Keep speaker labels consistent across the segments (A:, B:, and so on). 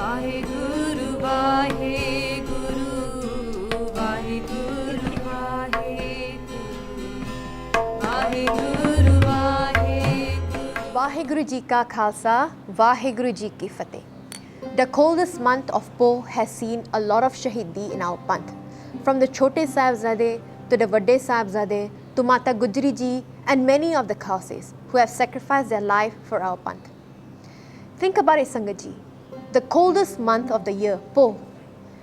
A: Waheguru Waheguru Waheguru Waheguru Waheguru
B: Vaheguru Ji Ka Khalsa, Vaheguru Ji Ki Fateh. The coldest month of Poh has seen a lot of Shahidi in our Panth. From the Chote Sahibzade to the Vadde Sahibzade to Mata Gujri Ji and many of the Khausis who have sacrificed their life for our Panth. Think about it, Sangat Ji. The coldest month of the year, Poh,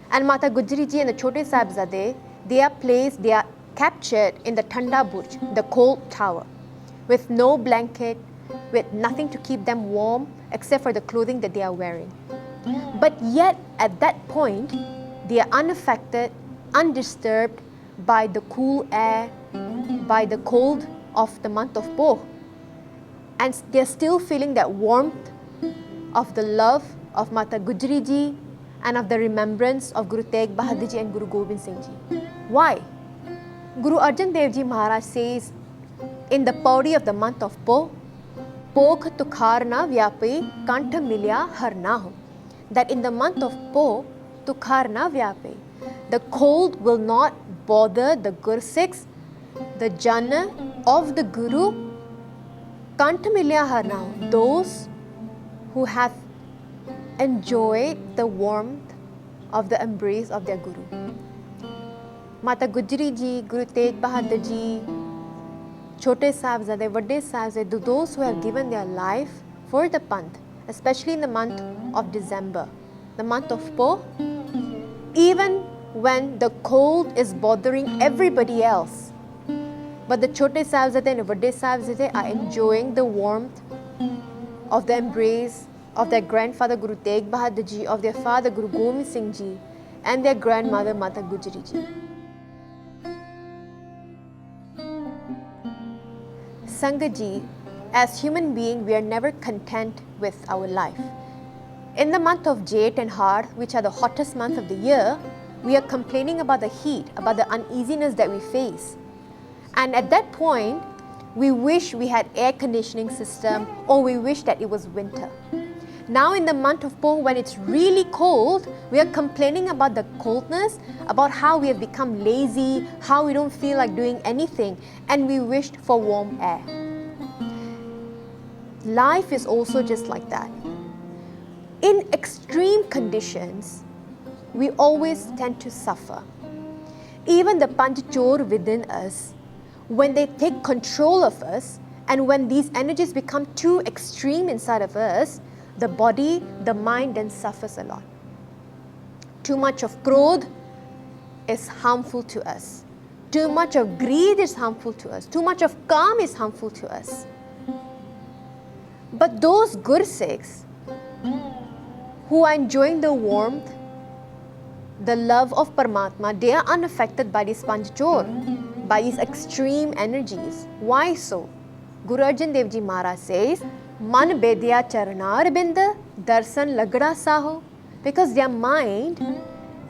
B: and Mata Gujri Ji and the Chote Sahibzade, they are captured in the Thanda Burj, the cold tower, with no blanket, with nothing to keep them warm except for the clothing that they are wearing. But yet, at that point, they are unaffected, undisturbed by the cool air, by the cold of the month of Poh. And they're still feeling that warmth of the love of Mata Gujri Ji and of the remembrance of Guru Tegh Bahadur Ji and Guru Gobind Singh Ji. Why? Guru Arjan Dev Ji Maharaj says in the Pauri of the month of Poh, Pokh tukhar na vyapi, kantha milya har na ho. That in the month of Poh, tukhar na vyapi, the cold will not bother the Gursikhs, the Jana of the Guru, kantha milya har na ho, those who have enjoyed the warmth of the embrace of their Guru. Mata Gujri Ji, Guru Tegh Bahadur Ji, Chote Sahibzade, Vadde Sahibzade, those who have given their life for the Panth, especially in the month of December, the month of Poh, even when the cold is bothering everybody else. But the Chote Sahibzade and the Vadde Sahibzade are enjoying the warmth of the embrace of their grandfather Guru Tegh Bahadur Ji, of their father Guru Gobind Singh Ji, and their grandmother Mata Gujri Ji. Sangat Ji, as human beings, we are never content with our life. In the month of Jait and Har, which are the hottest months of the year, we are complaining about the heat, about the uneasiness that we face. And at that point, we wish we had air conditioning system, or we wish that it was winter. Now in the month of Poh, when it's really cold, we are complaining about the coldness, about how we have become lazy, how we don't feel like doing anything, and we wished for warm air. Life is also just like that. In extreme conditions, we always tend to suffer. Even the Panchachor within us, when they take control of us, and when these energies become too extreme inside of us, the body, the mind then suffers a lot. Too much of krodh is harmful to us. Too much of greed is harmful to us. Too much of calm is harmful to us. But those Gursikhs who are enjoying the warmth, the love of Paramatma, they are unaffected by these Panchachor, by these extreme energies. Why so? Guru Arjan Dev Ji Maharaj says, Man bedya charanar binda darsan lagda saho, because their mind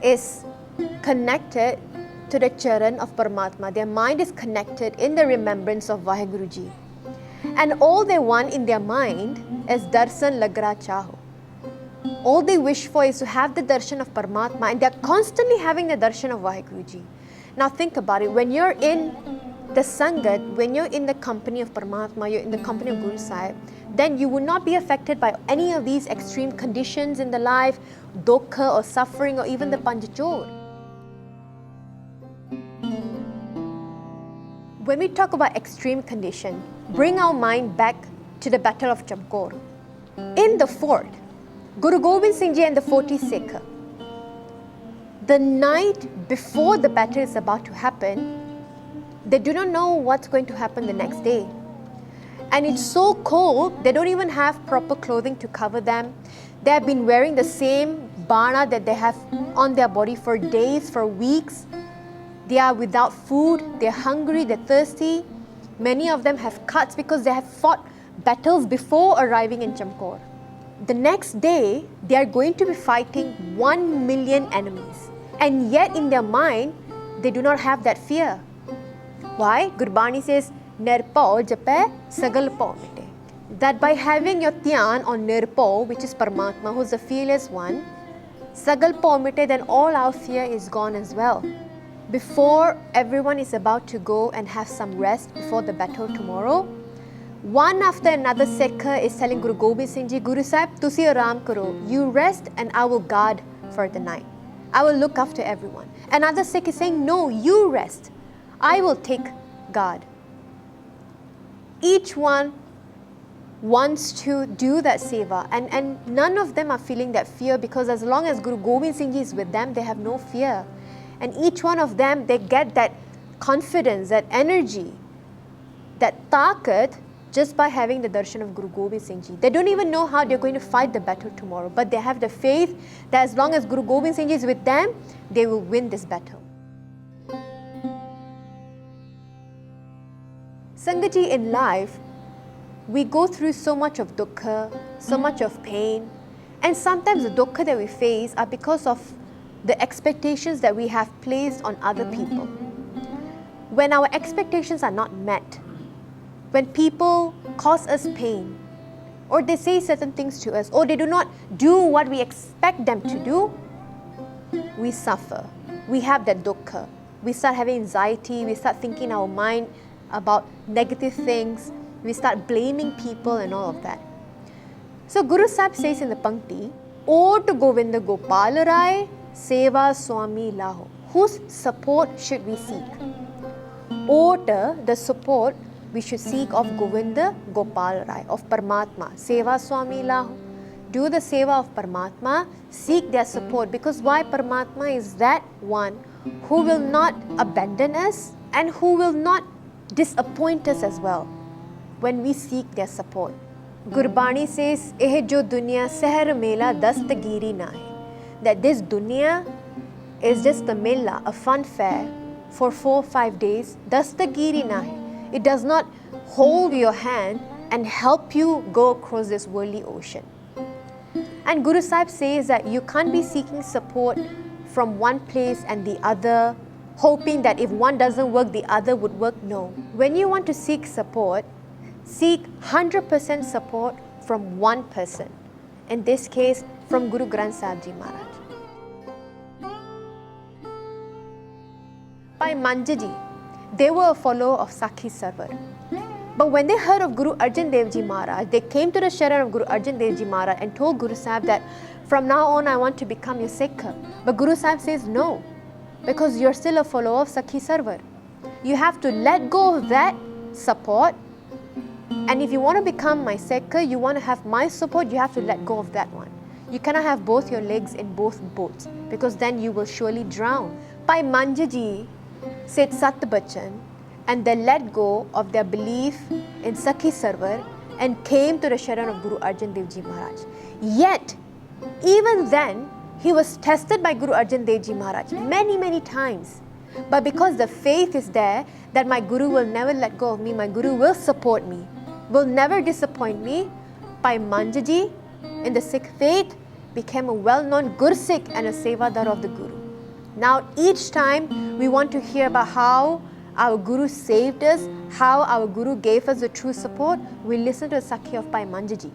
B: is connected to the charan of Paramatma. Their mind is connected in the remembrance of Vaheguru Ji. And all they want in their mind is darsan lagra chaho. All they wish for is to have the darshan of Paramatma, and they are constantly having the darshan of Vaheguru Ji. Now think about it, when you're in the Sangat, when you're in the company of Paramatma, you're in the company of Guru Sahib, then you will not be affected by any of these extreme conditions in the life, dukkha or suffering, or even the Panchachor. When we talk about extreme condition, bring our mind back to the Battle of Chamkor. In the fort, Guru Gobind Singh Ji and the 40 Sikh, the night before the battle is about to happen, they do not know what's going to happen the next day. And it's so cold, they don't even have proper clothing to cover them. They have been wearing the same bana that they have on their body for days, for weeks. They are without food, they're hungry, they're thirsty. Many of them have cuts because they have fought battles before arriving in Chamkor. The next day, they are going to be fighting 1 million enemies. And yet in their mind, they do not have that fear. Why? Gurbani says, Nirpau jape sagal pau mite. That by having your dhyan on Nirpau, which is Paramatma, who is the fearless one, Sagal pomite, then all our fear is gone as well. Before everyone is about to go and have some rest before the battle tomorrow, one after another Sikh is telling Guru Gobind Singh Ji, Guru Sahib, tusi aram karo. You rest and I will guard for the night. I will look after everyone. Another Sikh is saying, no, you rest. I will take guard. Each one wants to do that seva, and none of them are feeling that fear, because as long as Guru Gobind Singh Ji is with them, they have no fear. And each one of them, they get that confidence, that energy, that taqat, just by having the darshan of Guru Gobind Singh Ji. They don't even know how they're going to fight the battle tomorrow, but they have the faith that as long as Guru Gobind Singh Ji is with them, they will win this battle. Sangat Ji, in life, we go through so much of dukkha, so much of pain, and sometimes the dukkha that we face are because of the expectations that we have placed on other people. When our expectations are not met, when people cause us pain, or they say certain things to us, or they do not do what we expect them to do, we suffer. We have that dukkha. We start having anxiety, we start thinking in our mind about negative things, we start blaming people and all of that. So Guru Sahib says in the Pankti, Ot Govinda Gopal Rai, Seva Swami Laho. Whose support should we seek? Ot, the support we should seek of Govinda Gopal Rai, of Paramatma. Seva Swami Laho. Do the seva of Paramatma, seek their support, because why? Paramatma is that one who will not abandon us and who will not disappoint us as well when we seek their support. Gurbani says, Eh jo dunya sehar mela dastagiri na hai. That this dunya is just a mela, a fun fair for 4 or 5 days. Dastagiri na hai. It does not hold your hand and help you go across this worldly ocean. And Guru Sahib says that you can't be seeking support from one place and the other, hoping that if one doesn't work, the other would work. No. When you want to seek support, seek 100% support from one person. In this case, from Guru Granth Sahib Ji Maharaj. Bhai Manja Ji, they were a follower of Sakhi Sarwar. But when they heard of Guru Arjan Dev Ji Maharaj, they came to the Sharan of Guru Arjan Dev Ji Maharaj and told Guru Sahib that from now on I want to become your Sikh. But Guru Sahib says no, because you're still a follower of Sakhi Sarwar. You have to let go of that support, and if you want to become my Sikh, you want to have my support, you have to let go of that one. You cannot have both your legs in both boats, because then you will surely drown. Bhai Manja Ji said Sat Bachan, and they let go of their belief in Sakhi Sarwar and came to the Sharan of Guru Arjan Dev Ji Maharaj. Yet, even then, he was tested by Guru Arjan Dev Ji Maharaj many times. But because the faith is there that my Guru will never let go of me, my Guru will support me, will never disappoint me, Bhai Manja Ji in the Sikh faith became a well-known Gursikh and a Sevadar of the Guru. Now each time we want to hear about how our Guru saved us, how our Guru gave us the true support, we listen to the Sakhi of Bhai Manja Ji.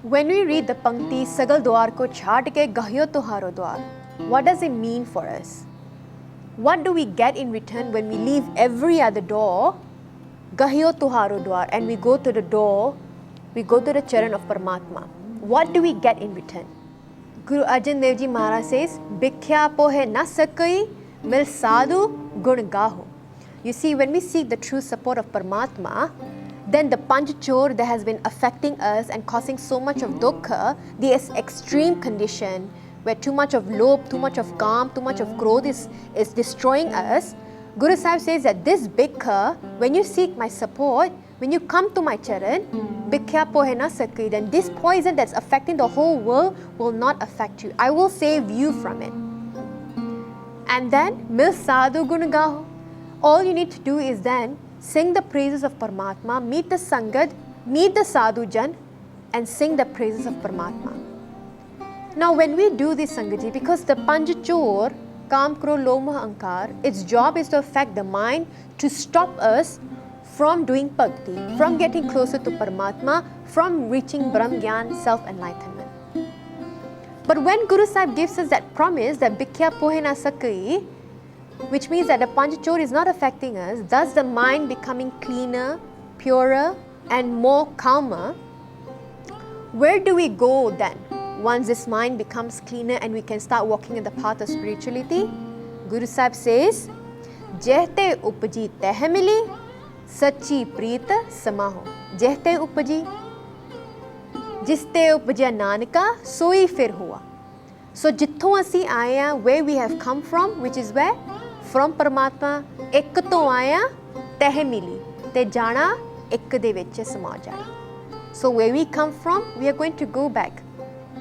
B: When we read the Pankti, Sagal Dwar ko chhaat ke gahyo tuharo dwar, what does it mean for us? What do we get in return when we leave every other door, gahyo tuharo dwar, and we go to the door, we go to the Charan of Paramatma? What do we get in return? Guru Arjan Dev Ji Maharaj says, Bhikhya pohe na sakai, mil sadhu gun gaho. You see, when we seek the true support of Paramatma, then the panchachor that has been affecting us and causing so much of dukkha, this extreme condition where too much of lobh, too much of kam, too much of krodh is destroying us, Guru Sahib says that this bhikkha, when you seek my support, when you come to my charan, bhikhya pohe na sakai, then this poison that's affecting the whole world will not affect you. I will save you from it. And then, mil sadhu gun gaho. All you need to do is then sing the praises of Paramatma, meet the Sangat, meet the Sadhu Jan, and sing the praises of Paramatma. Now when we do this Sangat, because the Panchachor, Kam, Krodh, Lobh, Moh, Ahankar, its job is to affect the mind to stop us from doing bhakti, from getting closer to Paramatma, from reaching Brahm Gyan, self-enlightenment. But when Guru Sahib gives us that promise that Bhikkya pohe na sakai, which means that the Panchachor is not affecting us, thus the mind becoming cleaner, purer and more calmer, where do we go then once this mind becomes cleaner and we can start walking in the path of spirituality? Guru Sahib says, Jehte upji teh mili, sachi preet samaho. Jehte upji, jiste upja nanaka, soi fir hua. So jitthon ਅਸੀਂ ਆਏ ਹਾਂ, where we have come from, which is where? From Paramatma, ਇੱਕ ਤੋਂ ਆਏ ਹਾਂ, ਤਹਿ ਮਿਲੀ, ਤੇ ਜਾਣਾ ਇੱਕ ਦੇ ਵਿੱਚ ਸਮਾ ਜਾਣਾ. So where we come from, we are going to go back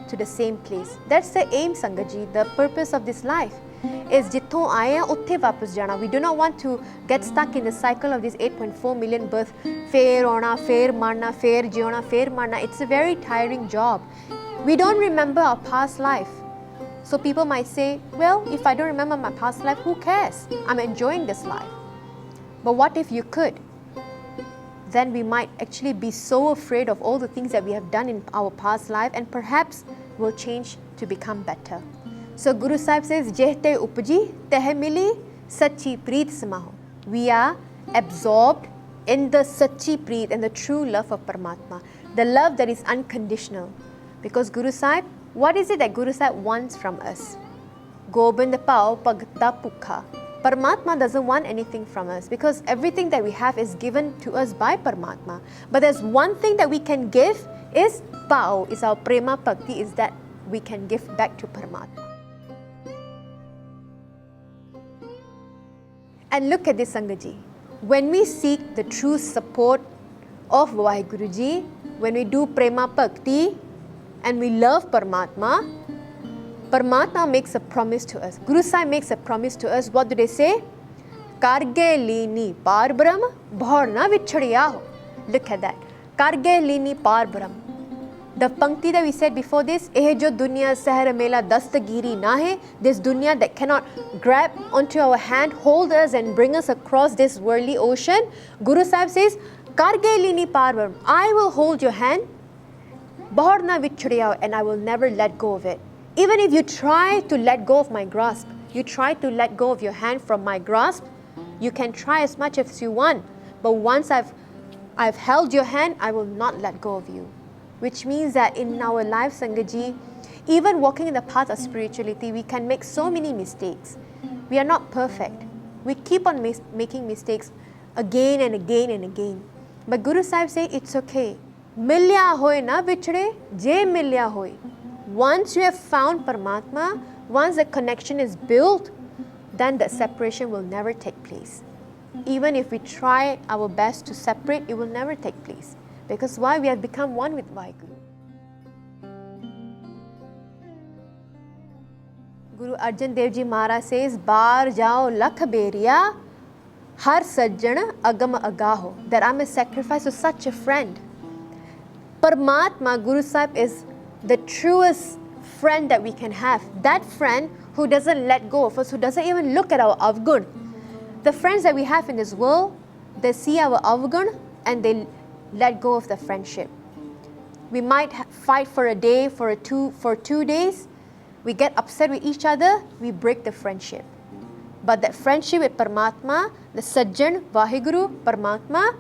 B: to the same place. That's the aim, Sangat Ji. The purpose of this life is jitthon aaye hain utthe wapas jana. We do not want to get stuck in the cycle of this 8.4 million birth. Fair auna, fair marna, fair jiona, fair marna. It's a very tiring job. We don't remember our past life. So people might say, well, if I don't remember my past life, who cares? I'm enjoying this life. But what if you could? Then we might actually be so afraid of all the things that we have done in our past life and perhaps will change to become better. So Guru Sahib says, Jehte upji teh mili sachi preet samaho. We are absorbed in the sachi preet and the true love of Paramatma, the love that is unconditional. Because Guru Sahib, what is it that Guru Sahib wants from us? Gobind pao pagta pukha. Paramatma doesn't want anything from us because everything that we have is given to us by Paramatma. But there's one thing that we can give is pao, is our prema bhakti, is that we can give back to Paramatma. And look at this, Sangat Ji. When we seek the true support of Vaheguruji, when we do prema bhakti and we love Paramatma, Paramatma makes a promise to us. Guru Sahib makes a promise to us. What do they say? Karge lini par brahm, bhaurna vichhadiya ho. Look at that. Karge lini par brahm. The pankti that we said before this, eh jo dunya sahar mela dastagiri na hai, this dunya that cannot grab onto our hand, hold us and bring us across this worldly ocean. Guru Sahib says, Karge lini par brahm. I will hold your hand, bhaurna vichhadiya ho, and I will never let go of it. Even if you try to let go of my grasp, you try to let go of your hand from my grasp, you can try as much as you want. But once I've held your hand, I will not let go of you. Which means that in our life, Sangat Ji, even walking in the path of spirituality, we can make so many mistakes. We are not perfect. We keep on making mistakes again and again and again. But Guru Sahib say it's okay. Milya hoy na vichde, je milya hoy. Once you have found Paramatma, once the connection is built, then the separation will never take place. Even if we try our best to separate, it will never take place. Because why? We have become one with Vaheguru. Guru Arjan Dev Ji Maharaj says, Bar jao lakh beriya, har sajjan agam agaho. That I may sacrifice to such a friend. Paramatma, Guru Sahib, is the truest friend that we can have. That friend who doesn't let go of us, who doesn't even look at our avgun. The friends that we have in this world, they see our avgun and they let go of the friendship. We might fight for a day, for 2 days. We get upset with each other, we break the friendship. But that friendship with Paramatma, the Sajjan, Vaheguru, Paramatma,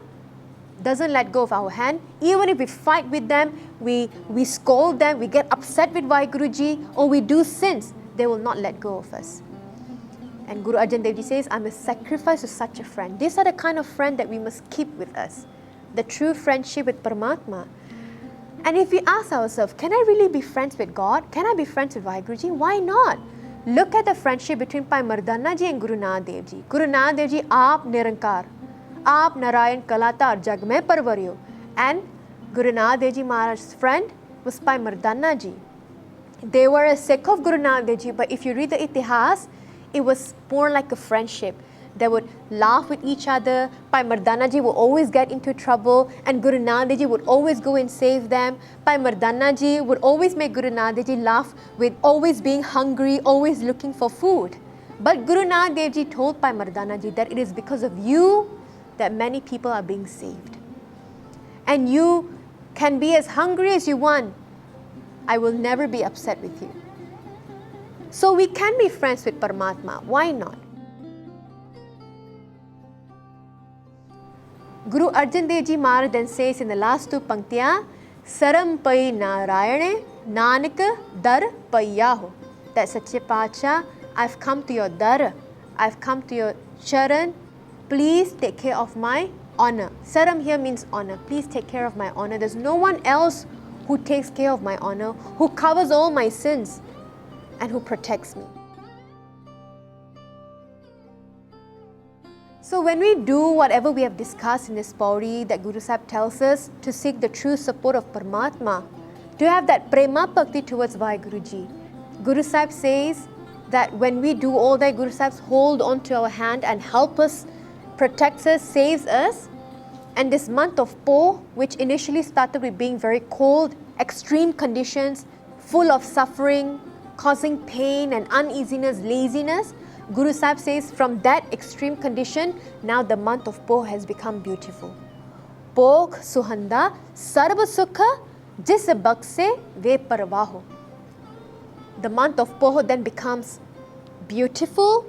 B: doesn't let go of our hand. Even if we fight with them, we scold them, we get upset with Vaheguruji, or we do sins, they will not let go of us. And Guru Arjan Dev Ji says, I'm a sacrifice to such a friend. These are the kind of friend that we must keep with us. The true friendship with Paramatma. And if we ask ourselves, can I really be friends with God? Can I be friends with Vaheguruji? Why not? Look at the friendship between Bhai Mardana Ji and Guru Nanak Dev Ji. Guru Nanak Dev Ji, Aap Nirankar. Aap Narayan Kalatar Jag mein parvaryo. And Guru Nanak Dev Ji Maharaj's friend was Bhai Mardana Ji. They were a Sikh of Guru Nanak Dev Ji, but if you read the Itihas, it was more like a friendship. They would laugh with each other. Bhai Mardana Ji would always get into trouble and Guru Nanak Dev Ji would always go and save them. Bhai Mardana Ji would always make Guru Nanak Dev Ji laugh with always being hungry, always looking for food. But Guru Nanak Dev Ji told Bhai Mardana Ji that it is because of you that many people are being saved. And you can be as hungry as you want. I will never be upset with you. So we can be friends with Paramatma. Why not? Guru Arjan Dev Ji Maharaj then says in the last two panktiyan, Saram Pai Narayane Nanak Dar Paiyaho. That Sache Pacha, I've come to your dar, I've come to your charan. Please take care of my honor. Saram here means honor. Please take care of my honor. There's no one else who takes care of my honor, who covers all my sins, and who protects me. So when we do whatever we have discussed in this pauri that Guru Sahib tells us to seek the true support of Paramatma, to have that prema bhakti towards Vaheguruji, Guru Sahib says that when we do all that, Guru Sahib hold on to our hand and help us, protects us, saves us. And this month of Po, which initially started with being very cold, extreme conditions, full of suffering, causing pain and uneasiness, laziness, Guru Sahib says from that extreme condition, now the month of Po has become beautiful. Pokh Suhanda Sarva Sukha Jis Bakse Ve Parvaho. The month of Po then becomes beautiful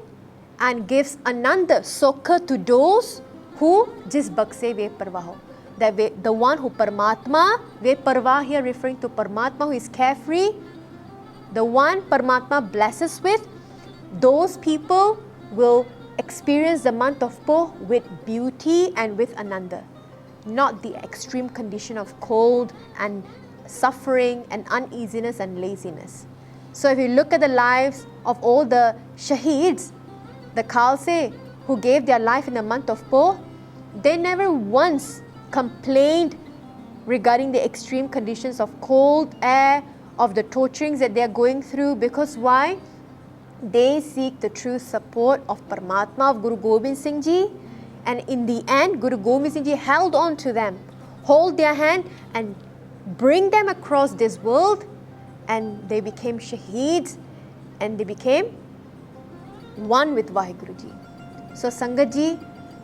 B: and gives ananda sukha to those who Jis Bakse Ve Parvaho. The one who Paramatma, Ve Parvah here referring to Paramatma who is carefree, the one Paramatma blesses with, those people will experience the month of Po with beauty and with ananda, not the extreme condition of cold and suffering and uneasiness and laziness. So if you look at the lives of all the shaheeds, the Khalse who gave their life in the month of Po, they never once complained regarding the extreme conditions of cold air, of the torturings that they are going through. Because why? They seek the true support of Paramatma, of Guru Gobind Singh Ji, and in the end Guru Gobind Singh Ji held on to them, hold their hand and bring them across this world, and they became shaheeds and they became one with Vaheguruji. So Sangat Ji,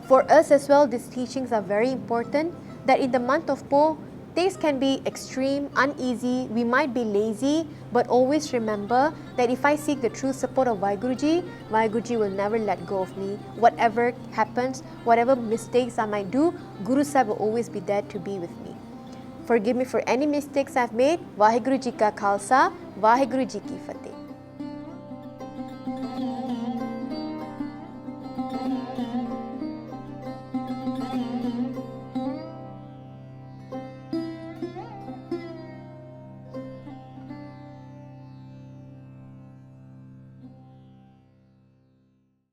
B: for us as well, these teachings are very important, that in the month of Po, things can be extreme, uneasy, we might be lazy, but always remember that if I seek the true support of Vaheguruji, Vaheguruji will never let go of me. Whatever happens, whatever mistakes I might do, Guru Sahib will always be there to be with me. Forgive me for any mistakes I've made. Vaheguruji ka Khalsa, Vaheguruji ki Fateh.